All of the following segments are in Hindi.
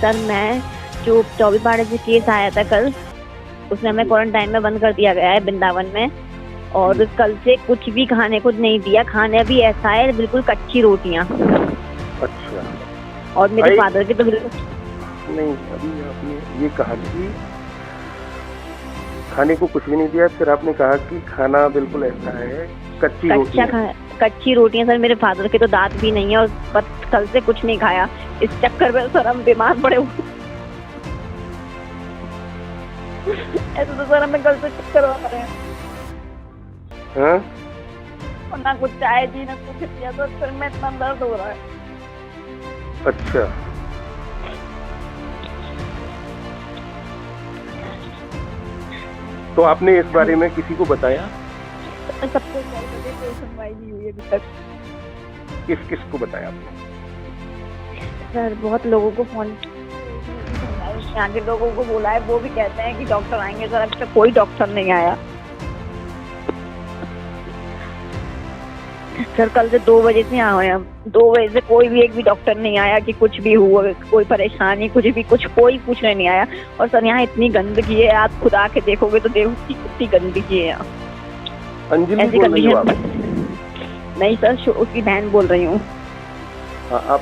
सर मैं जो 24 बार जो केस आया था कल, उसमें हमें क्वारंटाइन में बंद कर दिया गया है वृंदावन में। और कल से कुछ भी खाने को नहीं दिया। खाने भी ऐसा है बिल्कुल कच्ची रोटियां। अच्छा। और मेरे फादर के तो बिल्कुल नहीं, अभी आपने ये कहा कि खाने को कुछ भी नहीं दिया, फिर आपने कहा कि खाना बिल्कुल ऐसा है कच्ची रोटियां। सर मेरे फादर के तो दांत भी नहीं है और बस कल से कुछ नहीं खाया। इस चक्कर में सर हम बीमार पड़े हुए। ऐसे तो सर हमें कल से चक्कर आ रहे हैं। हाँ? और ना कुछ चाय जी ना कुछ पिया, तो सर में इतना दर्द हो रहा है। अच्छा। तो आपने इस बारे में किसी को बताया? सबको कॉल करके कोई सुनवाई नहीं हुई अभी तक। किस को बताया आपने? सर बहुत लोगों को फोन, यहाँ के लोगों को बोला है, वो भी कहते हैं कि डॉक्टर आएंगे। सर अब तक कोई डॉक्टर नहीं आया। सर कल से 2 बजे से यहाँ हैं। 2 बजे से कोई भी एक भी डॉक्टर नहीं आया कि कुछ भी हुआ, कोई परेशानी कुछ भी, कुछ कोई पूछने नहीं आया। और सर यहाँ इतनी गंदगी है, आप खुद आके देखोगे तो देखो कितनी गंदगी है यहाँ। अंजलि बोल रही हो आप? नहीं सर, उसकी बहन बोल रही हूँ। हाँ, आप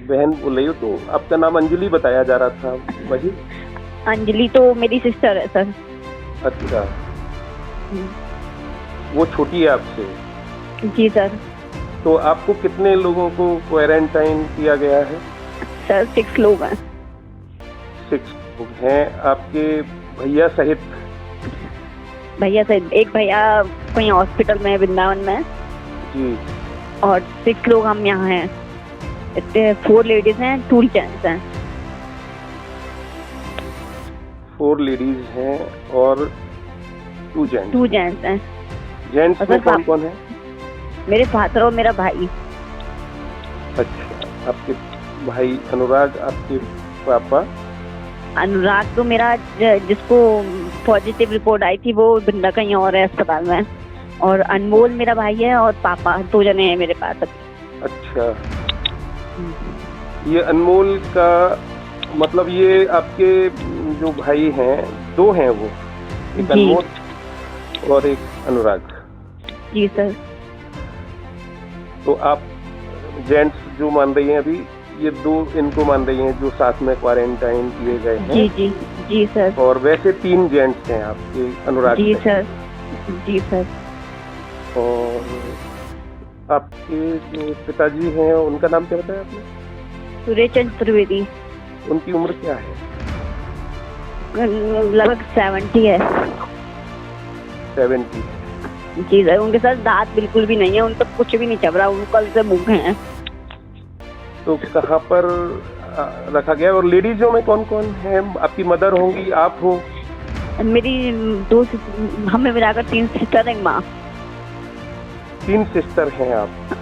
बहन बोल रही हो, तो आपका नाम अंजलि बताया जा रहा था, वही? अंजलि तो मेरी सिस्टर है सर। अच्छा, वो छोटी है आपसे? जी सर। तो आपको कितने लोगों को क्वारंटाइन किया गया है? सर 6 लोग हैं। 6 लोग हैं आपके भैया सहित? भैया सहित एक भैया कहीं हॉस्पिटल में है वृंदावन में जी। और 6 लोग हम यहाँ हैं। 4 लेडीज हैं, 2 जेंट्स हैं। 4 लेडीज हैं और 2 जेंट्स? 2 जेंट्स हैं। जेंट्स में कौन कौन है? मेरे फादर और मेरा भाई। अच्छा, आपके भाई अनुराग, आपके पापा? अनुराग तो मेरा जिसको पॉजिटिव रिपोर्ट आई थी वो बंदा कहीं और है अस्पताल में। और अनमोल मेरा भाई है और पापा 2 जने हैं मेरे पास। अच्छा, ये अनमोल का मतलब ये आपके जो भाई हैं 2 हैं, वो एक अनमोल और एक अनुराग? जी सर। तो आप जेंट्स जो मान रही हैं अभी, ये 2 इनको मान रही हैं जो साथ में क्वारंटाइन किए गए हैं? जी जी जी सर। और वैसे 3 जेंट्स हैं आपके अनुराग? जी सर। जी सर। और आपके जो पिताजी हैं उनका नाम क्या बताया आपने? सुरेश चंद्र त्रिवेदी। उनकी उम्र क्या है? लगभग 70 है। 70 है। जी सर। उनके साथ दांत बिल्कुल भी नहीं है, उन तक कुछ भी नहीं चल रहा, वो कल से भूखे हैं। तो कहाँ पर रखा गया? और लेडीजों में कौन कौन है? आपकी मदर होंगी, आप हो? मेरी 2 हमें मिलाकर 3 सिस्टर, एक माँ। 3 सिस्टर हैं आप?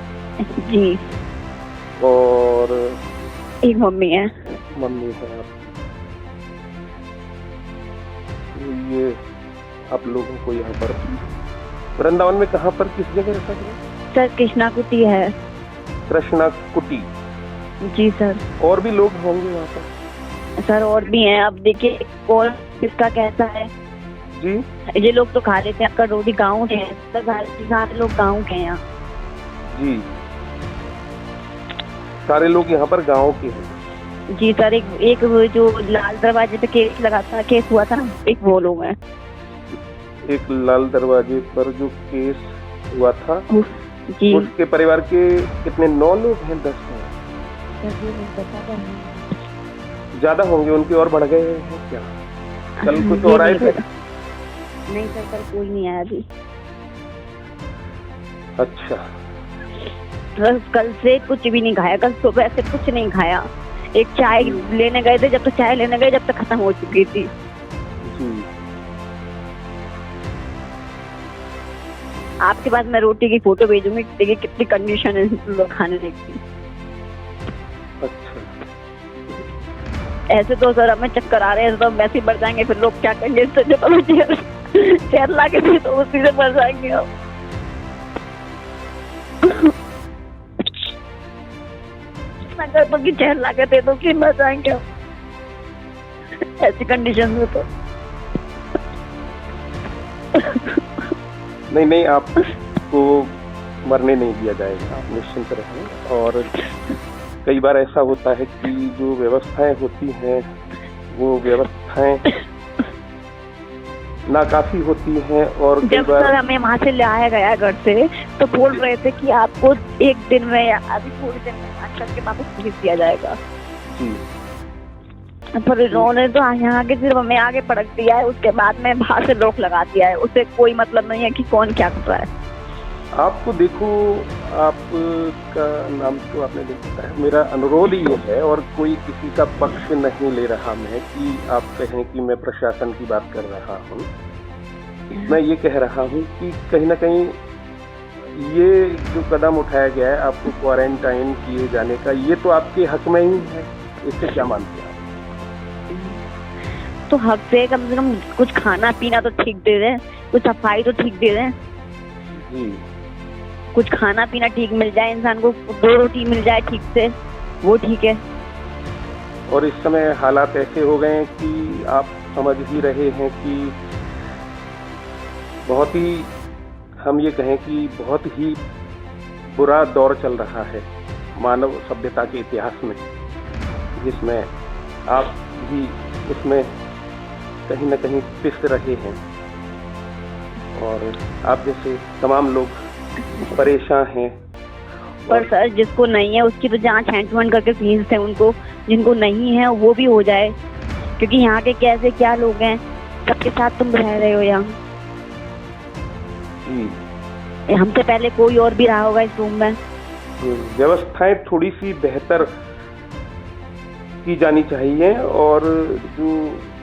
जी। और एक मम्मी है। मम्मी है आप? ये आप लोगों को यहाँ पर वृंदावन में कहाँ पर, किस जगह रखा गया? सर कृष्णा कुटी है। कृष्णा कुटी? जी सर। और भी लोग होंगे वहाँ पर? सर और भी हैं, अब देखिए कौन किसका कैसा है। जी। ये लोग तो खा लेते हैं, करोड़ी गाँव के हैं, सारे लोग गाँव के हैं यहाँ। जी, सारे लोग यहाँ पर गाँव के हैं? जी सर। एक जो लाल दरवाजे पे केस हुआ था ना, एक वो लोग हैं। एक लाल दरवाजे पर जो केस हुआ था जी, उसके परिवार के कितने? 9 लोग हैं? 10 हैं? ज्यादा होंगे उनके, और बढ़ गए हैं क्या? कल कुछ और आए थे? नहीं सर, कल कोई नहीं आया अभी। अच्छा। कल से कुछ भी नहीं खाया, कल सुबह से कुछ नहीं खाया। एक चाय लेने गए थे, जब तक चाय लेने गए जब तक खत्म हो चुकी थी। जी। आपके पास मैं रोटी की फोटो भेजूंगी, देखिए कितनी कंडीशन है लोग खाने की। अच्छा। ऐसे तो सर हमें चक्कर आ रहे हैं, तो वैसे ही बढ़ जाएंगे, फिर लोग क्या कहेंगे? चेयर ला के भी तो उसी से बढ़ जाएंगे अब। ऐसा कर दो कि चैन ला के दे दो कि मर जाएंगे हम। ऐसी कंडीशन में तो नहीं, आपको मरने नहीं दिया जाएगा, आप निश्चिंत रहें। और कई बार ऐसा होता है कि जो व्यवस्थाएं होती हैं वो व्यवस्थाएं नाकाफी होती हैं। और कई जब बार सर हमें वहाँ से लाया गया घर से तो बोल रहे थे कि आपको एक दिन में या अभी थोड़ी देर में बात करके वापस भेज दिया जाएगा। जी, पर इन्होंने तो यहाँ के सिर्फ हमें आगे पटक दिया है, उसके बाद में बाहर से रोक लगा दिया है। उससे कोई मतलब नहीं है कि कौन क्या कर रहा है। आपको देखो, आपका नाम तो आपने देखा है। मेरा अनुरोध ये है, और कोई किसी का पक्ष नहीं ले रहा मैं, कि आप कहें कि मैं प्रशासन की बात कर रहा हूँ। मैं ये कह रहा हूँ कि कहीं ना कहीं ये जो कदम उठाया गया है आपको क्वारंटाइन किए जाने का, ये तो आपके हक में ही है। इससे क्या मानते हैं आप? तो हक से कम कुछ खाना पीना तो ठीक दे दें, कुछ सफाई तो ठीक दे दें। जी, कुछ खाना पीना ठीक मिल जाए, इंसान को 2 रोटी मिल जाए ठीक से, वो ठीक है। और इस समय हालात ऐसे हो गए हैं कि आप समझ ही रहे हैं कि बहुत ही, हम ये कहें कि बहुत ही बुरा दौर चल रहा है मानव सभ्यता के इतिहास में, जिसमें आप भी उसमें कहीं न कहीं पिस रहे हैं। और आप जैसे तमाम लोग परेशान हैं। पर सर जिसको नहीं है उसकी तो जांच हैंड करके भेजते हैं उनको, जिनको नहीं है वो भी हो जाए, क्योंकि यहाँ के कैसे क्या लोग हैं, सबके साथ तुम रह रहे हो यहाँ। जी, हमसे पहले कोई और भी रहा होगा इस रूम में। व्यवस्थाएं थोड़ी सी बेहतर की जानी चाहिए। और जो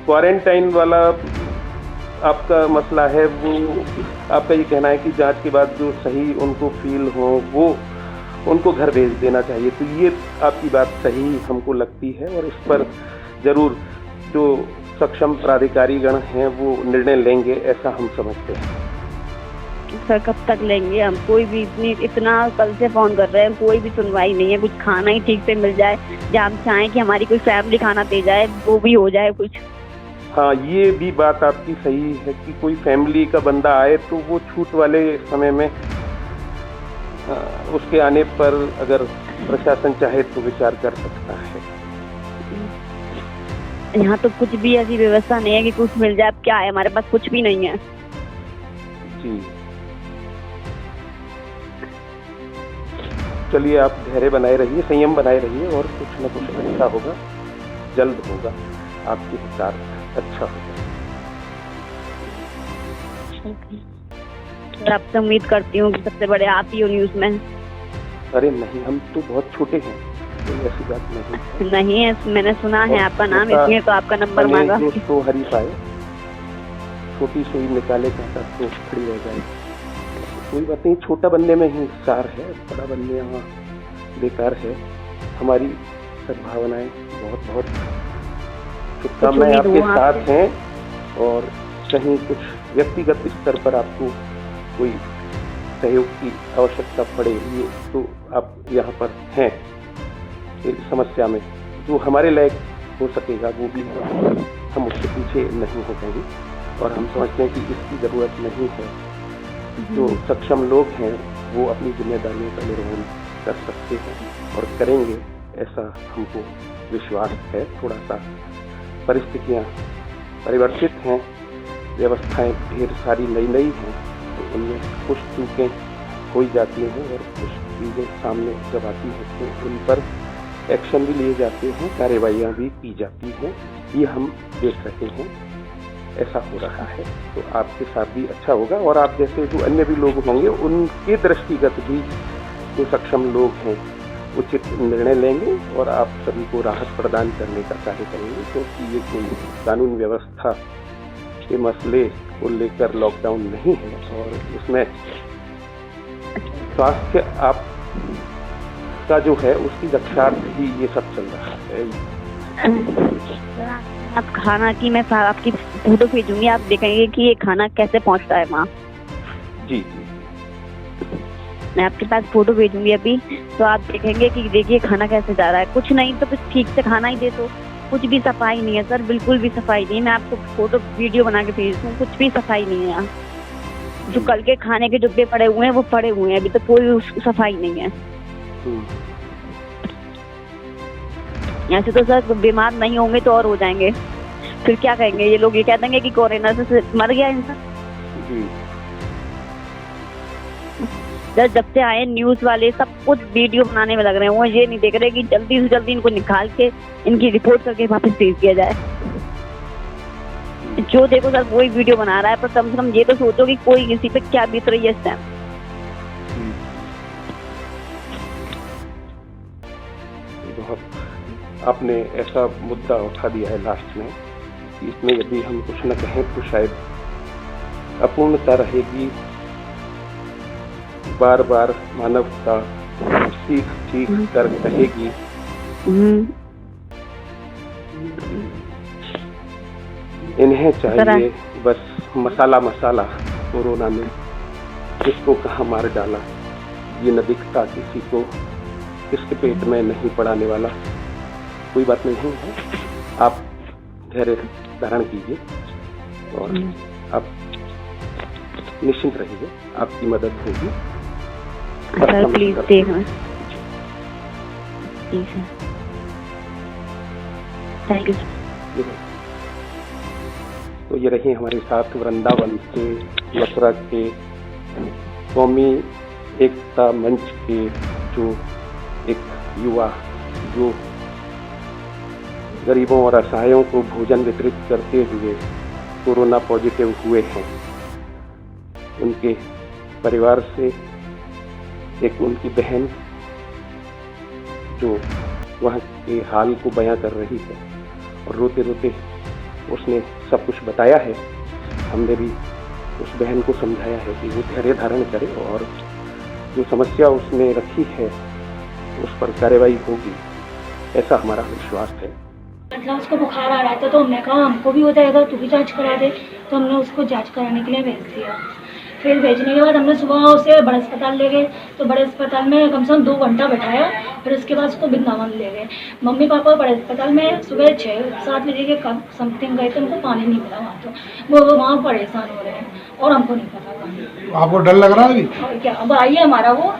क्वारंटाइन वाला आपका मसला है, वो आपका ये कहना है कि जांच के बाद जो सही उनको फील हो वो उनको घर भेज देना चाहिए। तो ये आपकी बात सही हमको लगती है, और इस पर जरूर जो सक्षम प्राधिकारी गण हैं वो निर्णय लेंगे, ऐसा हम समझते हैं। सर कब तक लेंगे हम? कोई भी इतना कल से फोन कर रहे हैं, कोई भी सुनवाई नहीं है। कुछ खाना ही ठीक से मिल जाए, जहाँ हम चाहें कि हमारी कोई फैमिली खाना दे जाए, वो भी हो जाए कुछ। हाँ, ये भी बात आपकी सही है कि कोई फैमिली का बंदा आए तो वो छूट वाले समय में उसके आने पर अगर प्रशासन चाहे तो विचार कर सकता है। यहाँ तो कुछ भी ऐसी व्यवस्था नहीं है कि कुछ मिल जाए। अब क्या है, हमारे पास कुछ भी नहीं है। जी, चलिए, आप धैर्य बनाए रहिए, संयम बनाए रहिए, और कुछ न कुछ अच्छा होगा, जल्द होगा, आपके हिसाब अच्छा होगा। अब तो उम्मीद करती हूँ कि सबसे बड़े आप ही हो न्यूज में। अरे नहीं, हम तो बहुत छोटे हैं, कोई ऐसी बात नहीं। नहीं है, मैंने सुना है आपका नाम, इसलिए तो आपका नंबर मांगा। तो हरी पाए, छोटी सुई निकाले कहता तो खड़ी रह जाए। कोई बात नहीं, छोटा बनने में ही सार है, बड़ा बनने यहाँ बेकार है। हमारी सद्भावनाएं बहुत बहुत शुभकामनाएं आपके साथ हैं, और कहीं कुछ व्यक्तिगत स्तर पर आपको कोई सहयोग की आवश्यकता पड़े ये तो आप यहाँ पर हैं। इस समस्या में जो हमारे लायक हो सकेगा वो भी हम उसके पीछे नहीं हो पाएंगे, और हम समझते हैं कि इसकी ज़रूरत नहीं है। जो सक्षम लोग हैं वो अपनी जिम्मेदारियों का निर्वहन कर सकते हैं और करेंगे, ऐसा हमको विश्वास है। थोड़ा सा परिस्थितियाँ परिवर्तित हैं, व्यवस्थाएं ढेर सारी नई हैं, तो उनमें कुछ चूकें हो ही जाती हैं, और कुछ चीज़ें सामने जब आती हैं तो उन पर एक्शन भी लिए जाते हैं, कार्रवाइयाँ भी की जाती हैं। ये हम देख रहे हैं, ऐसा हो रहा है। तो आपके साथ भी अच्छा होगा, और आप जैसे जो अन्य भी लोग होंगे उनके दृष्टिगत भी जो सक्षम लोग हैं उचित निर्णय लेंगे, और आप सभी को राहत प्रदान करने का कार्य करेंगे। क्योंकि ये कोई कानून व्यवस्था के मसले को लेकर लॉकडाउन नहीं है, और इसमें स्वास्थ्य आप का जो है उसकी रक्षार्थ ही ये सब चल रहा है। आप खाना की मैं आपकी फोटो भेजूंगी, आप देखेंगे कि ये खाना कैसे पहुंचता है वहाँ। जी, मैं आपके पास फोटो भेजूंगी अभी, तो आप देखेंगे कि देखिए खाना कैसे जा रहा है। कुछ नहीं तो कुछ ठीक से खाना ही दे दो। कुछ भी सफाई नहीं है सर, बिल्कुल भी सफाई नहीं है। मैं आपको फोटो वीडियो बना के भेज दूँ, कुछ भी सफाई नहीं है यहाँ। जो कल के खाने के डिब्बे पड़े हुए हैं वो पड़े हुए हैं, अभी तो कोई सफाई नहीं है। ऐसे तो सर बीमार नहीं होंगे तो और हो जाएंगे, फिर क्या कहेंगे ये लोग? ये कह देंगे कि कोरोना से मर गया इंसान। जब से आए न्यूज वाले सब कुछ वीडियो बनाने में लग रहे हैं, वो ये नहीं देख रहे कि जल्दी से जल्दी इनको निकाल के इनकी रिपोर्ट करके वापस भेज दिया जाए। जो देखो सर वही वीडियो बना रहा है, पर कम से कम ये तो सोचो कि कोई किसी पे क्या बीत रही है इस टाइम। बहुत आपने ऐसा मुद्दा उठा दिया है लास्ट में, इसमें यदि हम कुछ न कहें तो शायद अपूर्णता रहेगी। बार बार मानवता सीख सीख कर रहेगी। इन्हें चाहिए बस मसाला मसाला। कोरोना ने किसको कहाँ मार डाला ये न दिखता किसी को, किसके पेट में नहीं पड़ाने वाला। कोई बात नहीं है, आप धैर्य धारण कीजिए और आप निश्चिंत रहिए, आपकी मदद होगी। सर प्लीज देखना, please sir, thank you sir. तो ये रही हमारे साथ वृंदावन के, मथुरा के कौमी एकता मंच के जो एक युवा जो गरीबों और असहायों को भोजन वितरित करते हुए कोरोना पॉजिटिव हुए हैं। उनके परिवार से एक उनकी बहन जो वहाँ के हाल को बयां कर रही है और रोते रोते उसने सब कुछ बताया है। हमने भी उस बहन को समझाया है कि वो धैर्य धारण करे और जो समस्या उसने रखी है उस पर कार्रवाई होगी, ऐसा हमारा विश्वास है। मतलब उसको बुखार आ रहा था तो हमने कहा हमको भी हो जाएगा, तू भी जांच करा दे। तो हमने उसको जांच कराने के लिए भेज दिया। फिर भेजने के बाद हमने सुबह उसे बड़े अस्पताल ले गए, तो बड़े अस्पताल में कम से कम 2 घंटा बैठाया। फिर उसके बाद उसको वृंदावन ले गए। मम्मी पापा बड़े अस्पताल में सुबह 6-7 बजे के समथिंग गए, तो उनको पानी नहीं मिला वहाँ। तो वो वहाँ परेशान हो रहे हैं और हमको नहीं पता पानी। आपको डर लग रहा है अभी? और क्या, अब आइए हमारा वो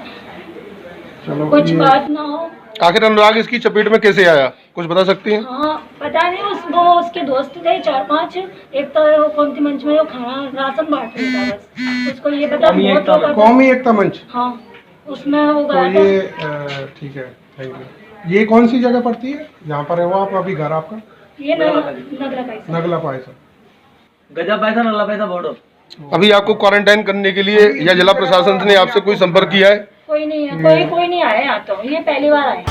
कुछ बात ना हो। आखिर अनुराग इसकी चपेट में कैसे आया, कुछ बता सकती हैं? हाँ पता नहीं, वो उसके दोस्त थे 4-5। एक तो वो कौन सी मंच में वो खाना राशन बांट रहा था, बस उसको ये पता। कौमी एकता मंच, हाँ उसमें वो तो ये ठीक है, थैंक यू। ये कौन सी जगह पड़ती है जहाँ पर है वो आप अभी घर आपका? ये नगला पायसा गजा पैसा नगला पैसा बॉर्डर। अभी आपको क्वारंटाइन करने के लिए या जिला प्रशासन ने आपसे कोई संपर्क किया है? कोई नहीं है, कोई नहीं आया यहाँ, तो ये पहली बार आए।